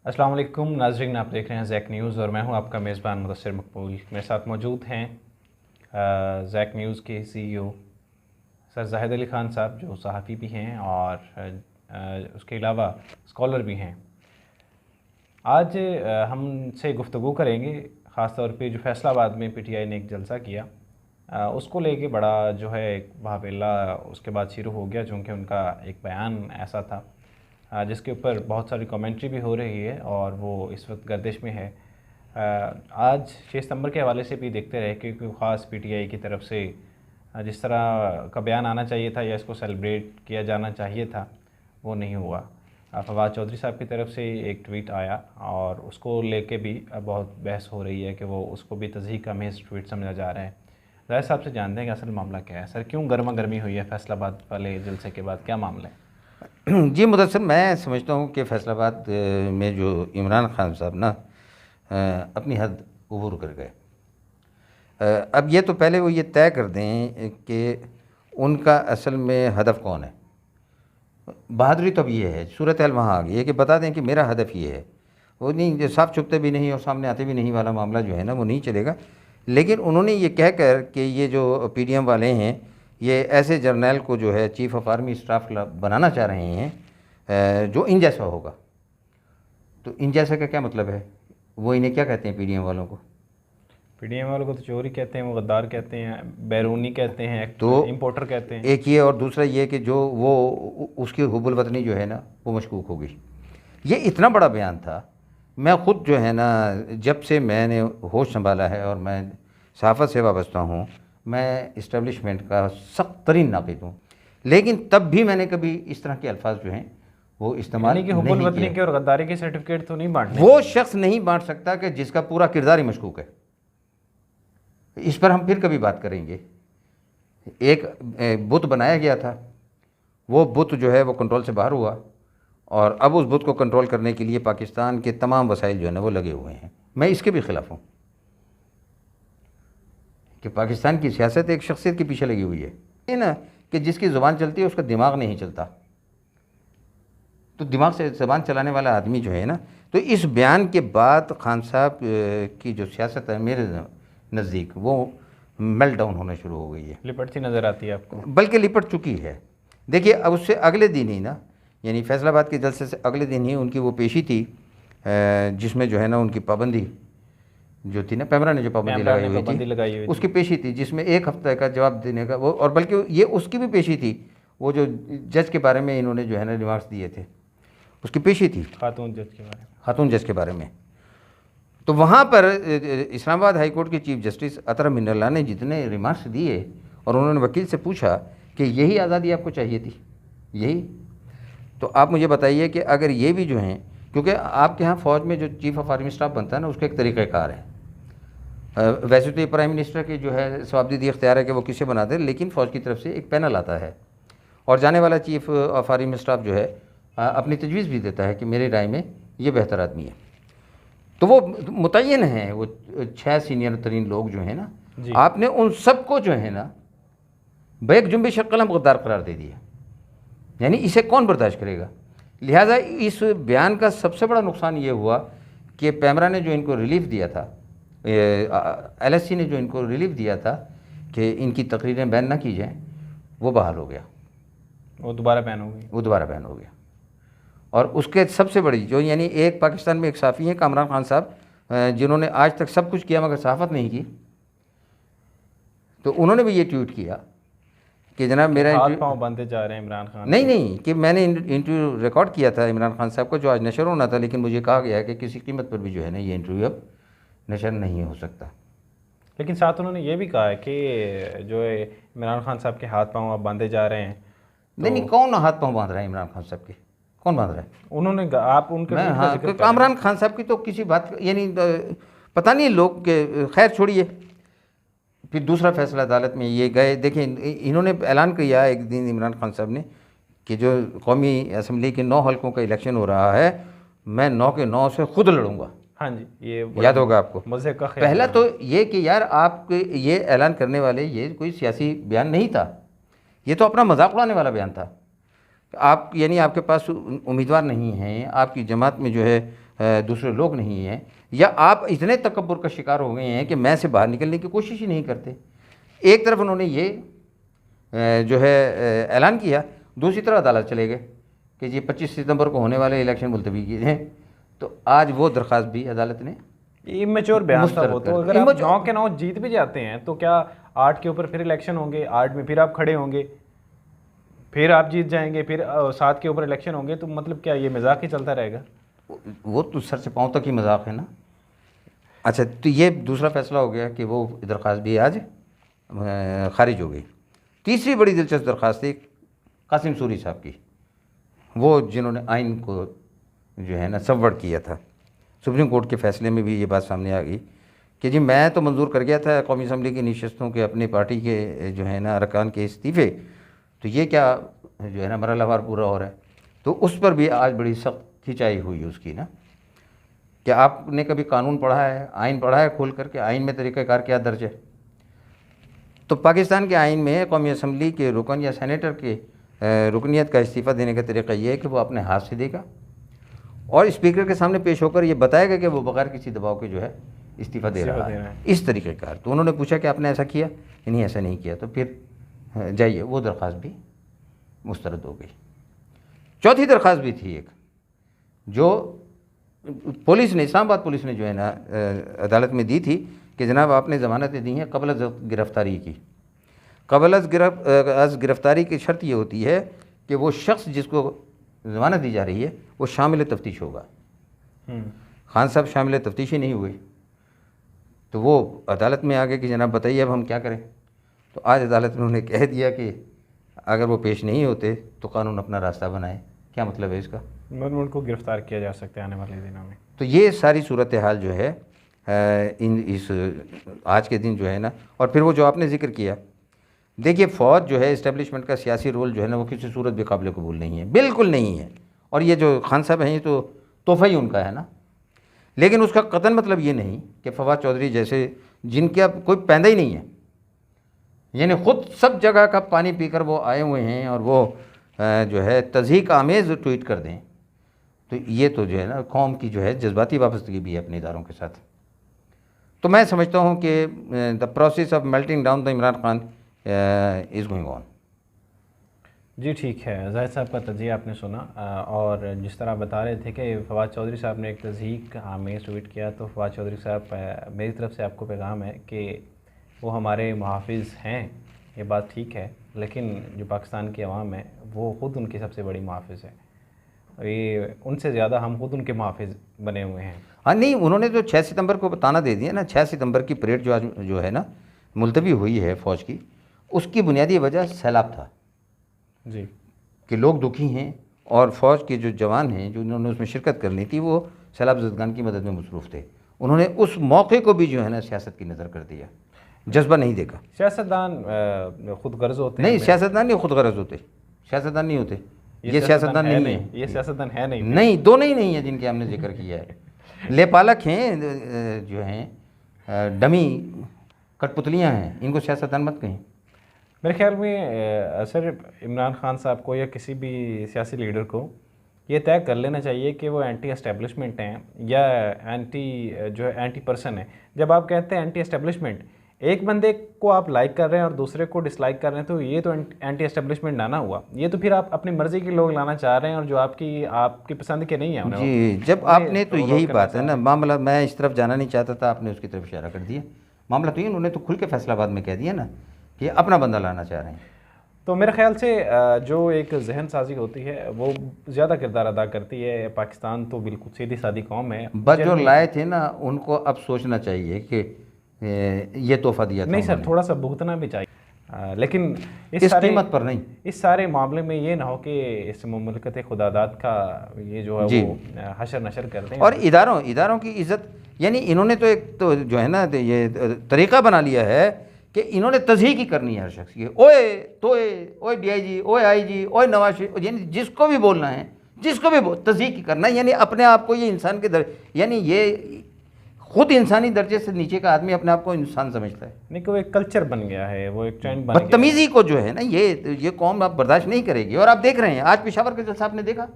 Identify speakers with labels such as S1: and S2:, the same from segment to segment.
S1: अस्सलाम वालेकुम नाज़रीन, आप देख रहे हैं ज़ैक न्यूज़ और मैं हूं आपका मेज़बान मुदस्सिर मकबूल। मेरे साथ मौजूद हैं ज़ैक न्यूज़ के सीईओ सर ज़ाहिद अली ख़ान साहब, जो सहाफ़ी भी हैं और उसके अलावा स्कॉलर भी हैं। आज हमसे गुफ्तगू करेंगे ख़ास तौर पे जो फैसलाबाद में पीटीआई ने एक जलसा किया, उसको लेके बड़ा जो है एक बहाबिल्ला उसके बाद शुरू हो गया, चूँकि उनका एक बयान ऐसा था जिसके ऊपर बहुत सारी कमेंट्री भी हो रही है और वो इस वक्त गर्दिश में है। आज 6 सितंबर के हवाले से भी देखते रहे कि कोई ख़ास पीटीआई की तरफ से जिस तरह का बयान आना चाहिए था या इसको सेलिब्रेट किया जाना चाहिए था, वो नहीं हुआ। फवाद चौधरी साहब की तरफ से एक ट्वीट आया और उसको लेके भी बहुत बहस हो रही है कि वो उसको भी तज़हीक का महज ट्वीट समझा जा रहा है। ज़ाहिद साहब से जानते हैं कि असल मामला क्या है। सर, क्यों गर्मा गर्मी हुई है फैसलाबाद वाले जलसे के बाद, क्या मामला है?
S2: जी मुदस्सिर, मैं समझता हूँ कि फैसलाबाद में जो इमरान खान साहब ना अपनी हद अबूर कर गए। अब ये तो पहले वो ये तय कर दें कि उनका असल में हदफ कौन है। बहादुरी तो अब ये है, सूरत हाल वहाँ आ गई है कि बता दें कि मेरा हदफ ये है। वो नहीं, जो साफ छुपते भी नहीं और सामने आते भी नहीं वाला मामला जो है ना, वो नहीं चलेगा। लेकिन उन्होंने ये कह कर कि ये जो पीडीएम वाले हैं ये ऐसे जर्नैल को जो है चीफ ऑफ आर्मी स्टाफ बनाना चाह रहे हैं जो इन जैसा होगा। तो इन जैसा का क्या मतलब है? वो इन्हें क्या कहते हैं पीडीएम वालों को?
S1: पीडीएम वालों को तो चोरी कहते हैं, वो गद्दार कहते हैं, बैरूनी कहते हैं,
S2: तो
S1: इंपोर्टर कहते हैं।
S2: एक ये और दूसरा ये कि जो वो उसकी हुब्बुल वतनी जो है ना वो मशकूक हो गई। ये इतना बड़ा बयान था। मैं ख़ुद जो है ना, जब से मैंने होश संभाला है और मैं सहाफ़त से वाबस्ता हूँ, मैं इस्टेब्लिशमेंट का सख्त तरीन नाक़िद हूँ, लेकिन तब भी मैंने कभी इस तरह के अल्फाज जो हैं वो इस्तेमाल
S1: यानी कि हुब्बुल वतनी के और गद्दारी के सर्टिफिकेट तो नहीं बांटने।
S2: वो शख्स नहीं बांट सकता कि जिसका पूरा किरदार ही मशकूक है। इस पर हम फिर कभी बात करेंगे। एक बुत बनाया गया था, वो बुत जो है वो कंट्रोल से बाहर हुआ और अब उस बुत को कंट्रोल करने के लिए पाकिस्तान के तमाम वसाइल जो है ना वो लगे हुए हैं। मैं इसके भी ख़िलाफ़ हूँ कि पाकिस्तान की सियासत एक शख्सियत के पीछे लगी हुई है। ये ना कि जिसकी ज़ुबान चलती है उसका दिमाग नहीं चलता। तो दिमाग से ज़बान चलाने वाला आदमी जो है ना, तो इस बयान के बाद खान साहब की जो सियासत है मेरे नज़दीक वो मेल्ट डाउन होना शुरू हो गई है।
S1: लिपटती नज़र आती है आपको?
S2: बल्कि लिपट चुकी है। देखिए, अब उससे अगले दिन ही ना, यानी फैसलाबाद के जलसे से अगले दिन ही उनकी वो पेशी थी जिसमें जो है ना उनकी पाबंदी जो थी ना, पैमरा ने जो पाबंदी लगाई हुई थी, उसकी पेशी थी जिसमें 1 हफ्ते का जवाब देने का वो, और बल्कि ये उसकी भी पेशी थी, वो जो जज के बारे में इन्होंने जो है ना रिमार्क्स दिए थे उसकी पेशी थी, खातून जज के बारे में। तो वहाँ पर इस्लामाबाद हाई कोर्ट के चीफ जस्टिस अतर मिनल्ला ने जितने रिमार्क्स दिए और उन्होंने वकील से पूछा कि यही आज़ादी आपको चाहिए थी, यही? तो आप मुझे बताइए कि अगर ये भी जो हैं, क्योंकि आपके यहाँ फ़ौज में जो चीफ ऑफ आर्मी स्टाफ बनता है ना उसका एक तरीक़ाकार है। वैसे तो ये प्राइम मिनिस्टर की जो है सवाबदीदी इख्तियार है कि वो किसे बना दे, लेकिन फ़ौज की तरफ से एक पैनल आता है और जाने वाला चीफ ऑफ आर्मी स्टाफ जो है अपनी तजवीज़ भी देता है कि मेरी राय में ये बेहतर आदमी है। तो वो मुतय्यन है, वो 6 सीनियर तरीन लोग जो हैं ना, आपने उन सब को जो है ना बैक जुम्बिश कलम गद्दार करार दे दिया। यानी इसे कौन बर्दाश्त करेगा? लिहाजा इस बयान का सबसे बड़ा नुकसान ये हुआ कि पैमरा ने जो इनको रिलीफ दिया था, LSC ने जो इनको रिलीफ दिया था कि इनकी तकरीरें बैन ना की जाएँ, वो बहाल हो गया,
S1: वो दोबारा बैन हो गया।
S2: और उसके सबसे बड़ी जो, यानी एक पाकिस्तान में एक साफ़ी हैं कामरान खान साहब, जिन्होंने आज तक सब कुछ किया मगर सहाफ़त नहीं की, तो उन्होंने भी ये ट्वीट किया कि जनाब मेरा
S1: हाथ पाँव बांधे जा रहे हैं इमरान खान।
S2: नहीं, कि मैंने इंटरव्यू रिकॉर्ड किया था इमरान खान साहब को जो आज नशर होना था, लेकिन मुझे कहा गया है कि किसी कीमत पर भी जो है ना ये इंटरव्यू अब नशर नहीं हो सकता।
S1: लेकिन साथ उन्होंने ये भी कहा है कि जो है इमरान खान साहब के हाथ पाँव अब बांधे जा रहे हैं।
S2: नहीं, कौन हाथ पाँव बांध रहा है इमरान खान साहब के? कौन बांध रहा है?
S1: उन्होंने आप उनके
S2: कामरान खान साहब की तो किसी बात, यानी पता नहीं लोग के, खैर छोड़िए। फिर दूसरा फैसला अदालत में ये गए, देखें इन्होंने ऐलान किया एक दिन इमरान खान साहब ने कि जो कौमी असम्बली के 9 हल्कों का इलेक्शन हो रहा है, मैं 9 के 9 से खुद लड़ूंगा।
S1: हाँ जी, ये
S2: याद होगा आपको।
S1: मज़े का
S2: पहला तो ये कि यार आप ये ऐलान करने वाले, ये कोई सियासी बयान नहीं था, ये तो अपना मजाक उड़ाने वाला बयान था। आप यानी आपके पास उम्मीदवार नहीं हैं, आपकी जमात में जो है दूसरे लोग नहीं हैं, या आप इतने तकब्बुर का शिकार हो गए हैं कि मैं से बाहर निकलने की कोशिश ही नहीं करते। एक तरफ उन्होंने ये जो है ऐलान किया, दूसरी तरफ अदालत चले गए कि जी 25 सितंबर को होने वाले इलेक्शन मुलतवी किए हैं। तो आज वो दरख्वास्त भी अदालत ने
S1: इमेच्योर बयान था वो। तो अगर आप
S2: Immature-
S1: 9 के 9 जीत भी जाते हैं तो क्या 8 के ऊपर फिर इलेक्शन होंगे, 8 में फिर आप खड़े होंगे, फिर आप जीत जाएंगे, फिर 7 के ऊपर इलेक्शन होंगे, तो मतलब क्या ये मजाक ही चलता रहेगा?
S2: वो तो सर से पाँव तक ही मजाक है ना। अच्छा, तो ये दूसरा फैसला हो गया कि वो दरख्वास्त भी आज खारिज हो गई। तीसरी बड़ी दिलचस्प दरख्वास्त थी कासिम सूरी साहब की, वो जिन्होंने आइन को जो है ना सबवर्ट किया था। सुप्रीम कोर्ट के फैसले में भी ये बात सामने आ गई कि जी मैं तो मंजूर कर गया था कौमी असम्बली की नशस्तों के अपनी पार्टी के जो है ना अरकान के इस्तीफ़े, तो ये क्या जो है ना मरहलावार पूरा हो रहा है। तो उस पर भी आज बड़ी सख्त खिंचाई हुई उसकी ना, कि आपने कभी कानून पढ़ा है, आइन पढ़ा है खोल करके, आइन में तरीक़ाकार क्या दर्ज है? तो पाकिस्तान के आइन में कौमी असम्बली के रुकन या सेनेटर के रुकनीत का इस्तीफ़ा देने का तरीका ये है कि वो अपने हाथ से देगा और स्पीकर के सामने पेश होकर ये बताएगा कि वो बगैर किसी दबाव के जो है इस्तीफ़ा दे रहा है, इस तरीके का। तो उन्होंने पूछा कि आपने ऐसा किया? नहीं, ऐसा नहीं किया। तो फिर जाइए, वो दरख्वास्त भी मुस्तरद हो गई। चौथी दरख्वास्त भी थी एक, जो पुलिस ने, इस्लामाबाद पुलिस ने जो है ना अदालत में दी थी कि जनाब आपने ज़मानतें दी हैं कबल अज़ गिरफ़्तारी की। कबल अज़ गिरफ़्तारी की शर्त ये होती है कि वो शख्स जिसको ज़मानत दी जा रही है वो शामिल तफ्तीश होगा। खान साहब शामिल तफ्तीश ही नहीं हुए, तो वो अदालत में आ गए कि जनाब बताइए अब हम क्या करें। तो आज अदालत ने उन्हें कह दिया कि अगर वो पेश नहीं होते तो कानून अपना रास्ता बनाए। क्या मतलब है इसका?
S1: मतलब उनको गिरफ्तार किया जा सकता है आने वाले दिनों में।
S2: तो ये सारी सूरत हाल जो है इस आज के दिन जो है ना, और फिर वो जो आपने जिक्र किया, देखिए फ़ौज जो है इस्टेब्लिशमेंट का सियासी रोल जो है ना वो किसी सूरत भी काबिल कबूल नहीं है, बिल्कुल नहीं है। और ये जो खान साहब हैं ये तो तोहफ़ा ही उनका है ना, लेकिन उसका कतन मतलब ये नहीं कि फवाद चौधरी जैसे जिनके अब कोई पैदा ही नहीं है, यानी ख़ुद सब जगह का पानी पीकर वो आए हुए हैं और वो जो है तज़हीक आमेज़ ट्वीट कर दें, तो ये तो जो है ना कौम की जो है जज्बाती वाबस्तगी भी है अपने इदारों के साथ। तो मैं समझता हूँ कि the process of melting down the Imran Khan is going on.
S1: जी ठीक है, जाहिद साहब का तजिया आपने सुना, और जिस तरह बता रहे थे कि फवाद चौधरी साहब ने एक तज़हीक आमेज़ ट्वीट किया, तो फवाद चौधरी साहब मेरी तरफ से आपको पैगाम है कि वो हमारे मुहाफ़िज़ हैं, ये बात ठीक है, लेकिन जो पाकिस्तान की आवाम है वो ख़ुद उनकी सबसे बड़ी मुहाफ़िज़ है। ये उनसे ज़्यादा हम खुद उनके मुहाफ़िज़ बने हुए हैं।
S2: हाँ नहीं, उन्होंने तो 6 सितंबर को बताना दे दिया ना। 6 सितंबर की परेड जो आज जो है ना मुलतवी हुई है फ़ौज की, उसकी बुनियादी वजह सैलाब था
S1: जी,
S2: कि लोग दुखी हैं और फ़ौज के जो जवान हैं जो उन्होंने उसमें शिरकत करनी थी वो सैलाब ज़दगान की मदद में मसरूफ़ थे। उन्होंने उस मौके को भी जो है ना सियासत की नज़र कर दिया, जज्बा नहीं देखा।
S1: सियासतदान खुद गर्ज होते हैं।
S2: नहीं, सियासतदान नहीं खुद गर्ज होते, सियासतदान नहीं होते, ये सियासतदान नहीं है,
S1: ये सियासतदान है नहीं।
S2: नहीं, दोनों ही नहीं है जिनके हमने जिक्र किया है। लेपालक हैं जो हैं, डमी कठपुतलियाँ हैं, इनको सियासतदान मत कहें।
S1: मेरे ख्याल में सर इमरान खान साहब को या किसी भी सियासी लीडर को ये तय कर लेना चाहिए कि वो एंटी एस्टेब्लिशमेंट हैं या एंटी पर्सन है। जब आप कहते हैं एंटी एस्टेब्लिशमेंट, एक बंदे को आप लाइक कर रहे हैं और दूसरे को डिसलाइक कर रहे हैं, तो ये तो एंटी एस्टेब्लिशमेंट ना हुआ। ये तो फिर आप अपनी मर्ज़ी के लोग लाना चाह रहे हैं और जो आपकी पसंद के नहीं है।
S2: जी, जब आपने तो यही बात है ना, मामला मैं इस तरफ जाना नहीं चाहता था, आपने उसकी तरफ इशारा कर दिया। मामला तो ये उन्होंने तो खुल के फैसलाबाद में कह दिया ना कि अपना बंदा लाना चाह रहे हैं।
S1: तो मेरे ख्याल से जो एक जहन साजी होती है वो ज़्यादा किरदार अदा करती है। पाकिस्तान तो बिल्कुल सीधी सादी कौम है,
S2: बस जो लाए थे ना उनको अब सोचना चाहिए कि ये तोहफा दिया था।
S1: नहीं सर, थोड़ा सा भुगतना भी चाहिए, लेकिन
S2: इस कीमत पर नहीं।
S1: इस सारे मामले में ये ना हो कि इस मुमलकत खुदादात का ये जो है वो हशर नशर करते हैं।
S2: और इदारों की इज़्ज़त, यानी इन्होंने तो एक तो जो है ना ये तरीक़ा बना लिया है कि इन्होंने तज़हीक ही करनी है हर शख्स की। ओए तोए, ओए DIG, ओए IG, ओए नवाज शरीफ, यानी जिसको भी बोलना है, जिसको भी तज़हीक ही करना है। यानी अपने आप को ये इंसान के यानी ये खुद इंसानी दर्जे से नीचे का आदमी अपने आप को इंसान समझता है।
S1: नहीं, वो एक कल्चर बन गया है, वो एक ट्रेंड बन गया है।
S2: बदतमीज़ी को जो है ना ये कौम आप बर्दाश्त नहीं करेगी। और आप देख रहे हैं आज पेशावर के जलसा आपने देखा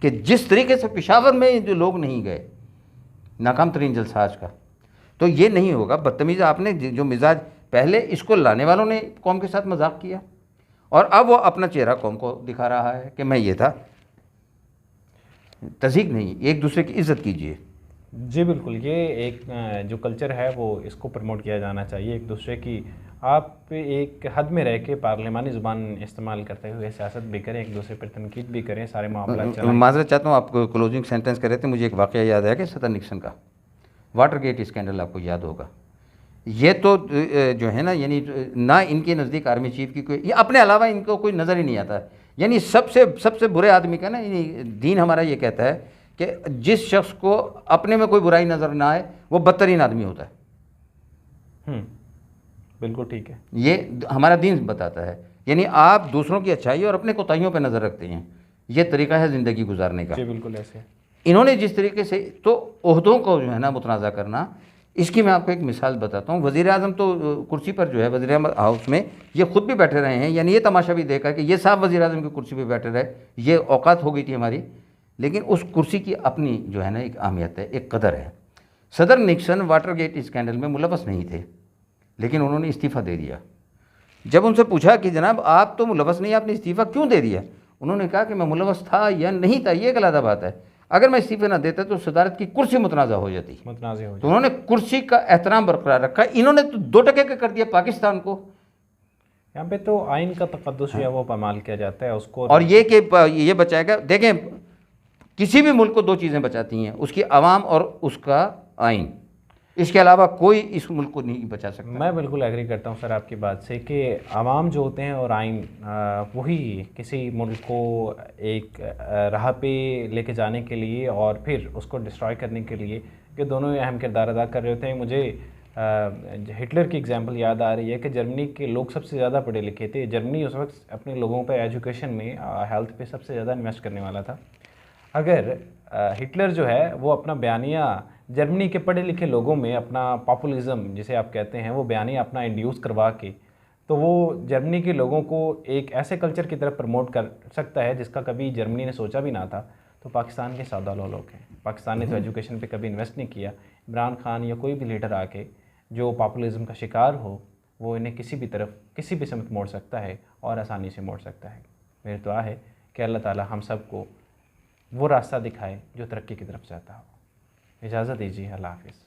S2: कि जिस तरीके से पेशावर में जो लोग नहीं गए, नाकाम तरीन जलसा आज का। तो ये नहीं होगा। बदतमीज़ आपने जो मिजाज पहले इसको लाने वालों ने कौम के साथ मजाक किया और अब वो अपना चेहरा कौम को दिखा रहा है कि मैं ये था। तज़हीक नहीं, एक दूसरे की इज़्ज़त कीजिए।
S1: जी बिल्कुल, ये एक जो कल्चर है वो इसको प्रमोट किया जाना चाहिए। एक दूसरे की आप एक हद में रह के पार्लिमानी ज़ुबान इस्तेमाल करते हुए सियासत भी करें, एक दूसरे पर तनकीद भी करें, सारे मामला चलाएं।
S2: माजरत चाहता हूँ, आपको क्लोजिंग सेंटेंस कर रहे थे, मुझे एक वाक़या याद आया कि सदर निक्सन का वाटर गेट स्कैंडल आपको याद होगा। ये तो जो है ना, यानी ना इनके नज़दीक आर्मी चीफ की कोई, ये अपने अलावा इनको कोई नज़र ही नहीं आता। यानी सबसे सबसे बुरे आदमी का ना, यानी दीन हमारा ये कहता है कि जिस शख्स को अपने में कोई बुराई नज़र ना आए वो बदतरीन आदमी होता है।
S1: बिल्कुल ठीक है,
S2: ये हमारा दीन बताता है। यानी आप दूसरों की अच्छाई और अपने कोताहियों पर नज़र रखते हैं, ये तरीका है ज़िंदगी गुजारने का।
S1: जी बिल्कुल ऐसे।
S2: इन्होंने जिस तरीके से तो ओहदों को जो है ना मुतनाज़ा करना, इसकी मैं आपको एक मिसाल बताता हूँ। वज़ीर आज़म तो कुर्सी पर जो है वज़ीर हाउस में ये खुद भी बैठे रहे हैं, यानी ये तमाशा भी देखा कि ये साहब वज़ीर आज़म की कुर्सी पर बैठे रहे, ये औकात हो गई थी हमारी। लेकिन उस कुर्सी की अपनी जो है ना एक अहमियत है, एक कदर है। सदर निक्सन वाटर गेट स्कैंडल में मुलव्वस नहीं थे, लेकिन उन्होंने इस्तीफ़ा दे दिया। जब उनसे पूछा कि जनाब आप तो मुलव्वस नहीं, आपने इस्तीफ़ा क्यों दे दिया, उन्होंने कहा कि मैं मुलव्वस था या नहीं था ये एक अलग बात है, अगर मैं इस्तीफ़े ना देता तो सदारत की कुर्सी मुतनाज़ा हो जाती। तो उन्होंने कुर्सी का एहतराम बरकरार रखा। इन्होंने तो 2 टके का कर दिया पाकिस्तान को।
S1: यहाँ पे तो आइन का तक़द्दुस है वो पामाल किया जाता है उसको,
S2: और ये कि ये बचाएगा। देखें, किसी भी मुल्क को 2 चीज़ें बचाती हैं, उसकी आवाम और उसका आइन। इसके अलावा कोई इस मुल्क को नहीं बचा सकता।
S1: मैं बिल्कुल एग्री करता हूँ सर आपकी बात से कि आवाम जो होते हैं और आइन वही किसी मुल्क को एक राह पे लेके जाने के लिए और फिर उसको डिस्ट्रॉय करने के लिए ये दोनों ही अहम किरदार अदा कर रहे होते हैं। मुझे हिटलर की एग्जांपल याद आ रही है कि जर्मनी के लोग सबसे ज़्यादा पढ़े लिखे थे। जर्मनी उस वक्त अपने लोगों पर एजुकेशन में हेल्थ पे सबसे ज़्यादा इन्वेस्ट करने वाला था। अगर हिटलर जो है वो अपना बयानिया जर्मनी के पढ़े लिखे लोगों में अपना पॉपुलिज्म जिसे आप कहते हैं वो बयानिया अपना इंड्यूस करवा के, तो वो जर्मनी के लोगों को एक ऐसे कल्चर की तरफ प्रमोट कर सकता है जिसका कभी जर्मनी ने सोचा भी ना था। तो पाकिस्तान के सादा लोग हैं, पाकिस्तान ने तो एजुकेशन पे कभी इन्वेस्ट नहीं किया। इमरान खान या कोई भी लीडर आके जो पॉपुलिज्म का शिकार हो वो इन्हें किसी भी तरफ किसी भी समत मोड़ सकता है और आसानी से मोड़ सकता है। मेरी दुआ है कि अल्लाह ताला हम सबको वो रास्ता दिखाए जो तरक्की की तरफ जाता हो। इजाज़त दीजिए, अल्लाह हाफ़िज़।